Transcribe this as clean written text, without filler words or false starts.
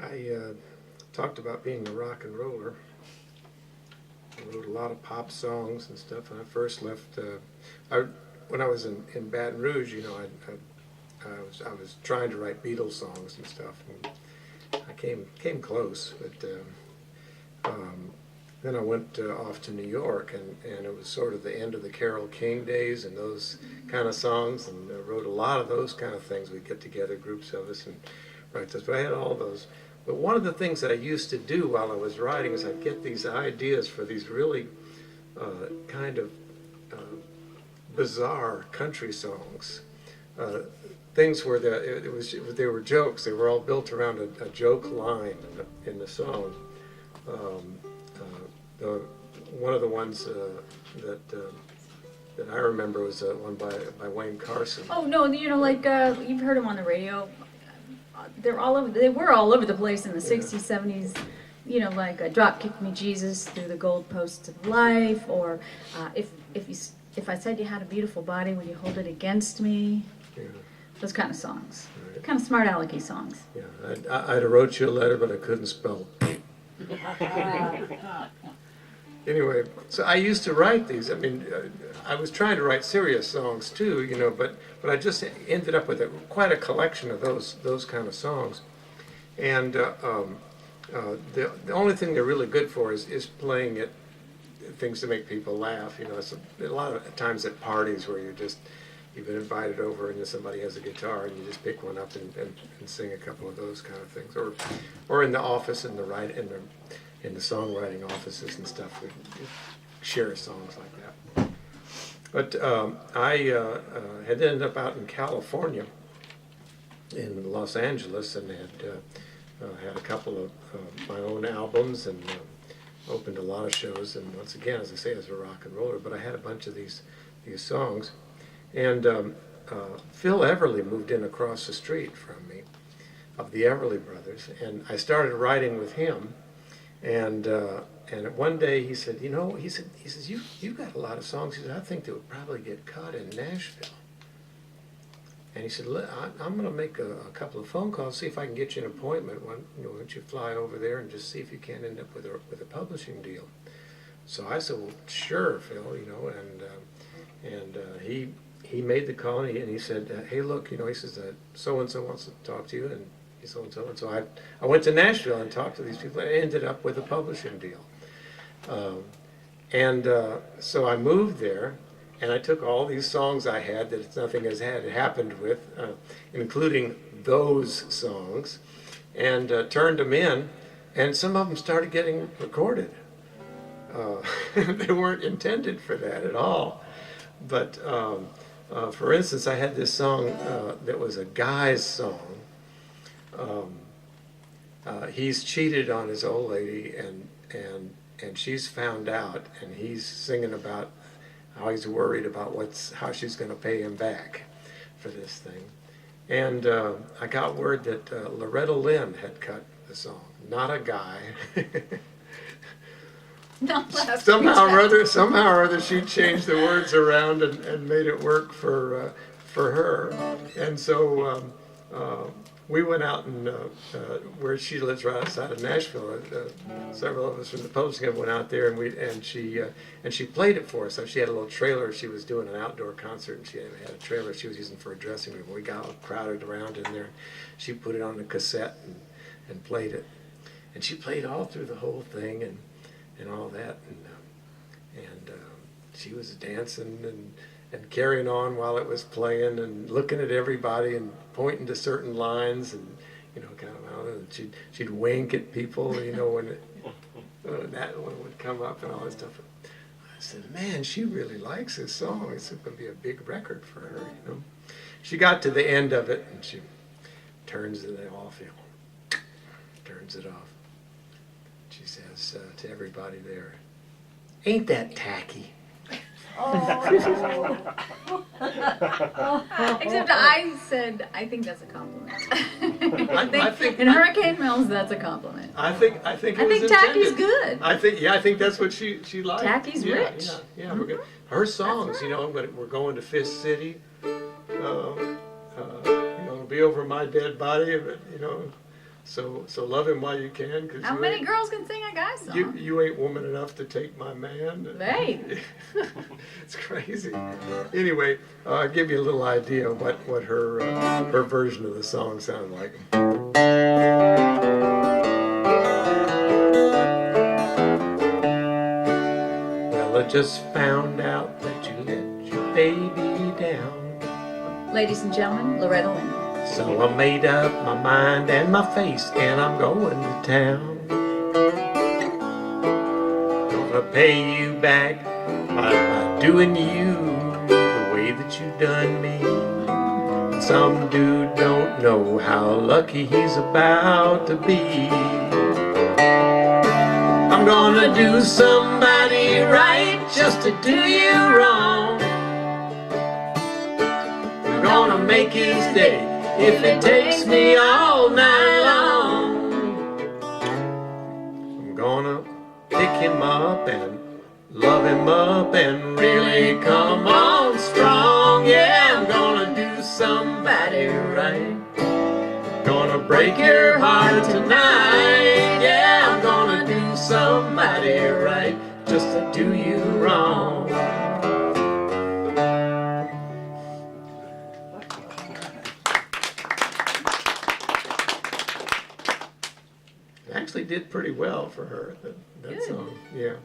I talked about being a rock and roller. I wrote a lot of pop songs and stuff. When I first left, when I was in Baton Rouge, I was trying to write Beatles songs and stuff. And I came close, but then I went off to New York, and it was sort of the end of the Carole King days and those kind of songs, and I wrote a lot of those kind of things. We'd get together, groups of us, and write those. But I had all those. But one of the things that I used to do while I was writing is I'd get these ideas for these really kind of bizarre country songs. Things where they were jokes. They were all built around a joke line in the song. One of the ones that I remember was one by Wayne Carson. Oh no, like you've heard them on the radio. They're all over. They were all over the place in the '60s, '70s. Like "Drop Kick Me Jesus" through the goalposts of life, or if I said you had a beautiful body, would you hold it against me? Yeah. Those kind of songs. Right. Kind of smart alecky songs. Yeah, I'd have wrote you a letter, but I couldn't spell. Anyway, so I used to write these. I mean, I was trying to write serious songs too, but I just ended up with quite a collection of those kind of songs. And the only thing they're really good for is playing it, things to make people laugh. It's a lot of times at parties where you've been invited over and somebody has a guitar and you just pick one up and sing a couple of those kind of things, or in the office in the songwriting offices and stuff, we share songs like that. But I had ended up out in California, in Los Angeles, and had a couple of my own albums and opened a lot of shows. And once again, as I say, as a rock and roller, but I had a bunch of these songs. And Phil Everly moved in across the street from me, of the Everly Brothers, and I started writing with him. And one day he said, he says, you got a lot of songs. He said, I think they would probably get cut in Nashville. And he said, I'm going to make a couple of phone calls, see if I can get you an appointment. Why don't you fly over there and just see if you can't end up with a publishing deal. So I said, well, sure, Phil, and he made the call, and he said, hey, look, he says that so-and-so wants to talk to you, and so-and-so. And so I went to Nashville and talked to these people, and I ended up with a publishing deal. So I moved there, and I took all these songs I had that nothing has had happened with, including those songs, and turned them in, and some of them started getting recorded. They weren't intended for that at all. But for instance, I had this song that was a guy's song. He's cheated on his old lady, and she's found out, and he's singing about how he's worried about how she's going to pay him back for this thing. And I got word that Loretta Lynn had cut the song, not a guy. Somehow or other, she changed the words around and made it work for her. And so we went out and where she lives, right outside of Nashville. Several of us from the publishing company went out there, and she played it for us. So she had a little trailer. She was doing an outdoor concert, and she had a trailer she was using for a dressing room. We got all crowded around in there. She put it on the cassette and played it, and she played all through the whole thing and all that, and she was dancing and carrying on while it was playing and looking at everybody and pointing to certain lines and kind of, I don't know, and she'd wink at people, when that one would come up and all that stuff. I said, man, she really likes this song. It's going to be a big record for her. She got to the end of it and she turns it off. Turns it off. She says to everybody there, "Ain't that tacky?" Oh. Except I said, I think that's a compliment. I think in Hurricane Mills, that's a compliment. I think tacky's good. I think that's what she liked. Tacky's rich. Yeah. Mm-hmm. Her songs, we're going to Fist City. Be over my dead body, but So love him while you can, because How many girls can sing a guy song? you ain't woman enough to take my man. Hey. It's crazy. Anyway, I'll give you a little idea of what her version of the song sounded like. Well, I just found out that you let your baby down. Ladies and gentlemen, Loretta Lynn. So I made up my mind and my face, and I'm going to town. Gonna pay you back by doing you the way that you done me. And some dude don't know how lucky he's about to be. I'm gonna do somebody right just to do you wrong. I'm gonna make his day if it takes me all night long. I'm gonna pick him up and love him up and really come on strong. Yeah, I'm gonna do somebody right. Gonna break your heart tonight. Yeah, I'm gonna do somebody right just to do you wrong. Actually did pretty well for her, that Good. song. Yeah.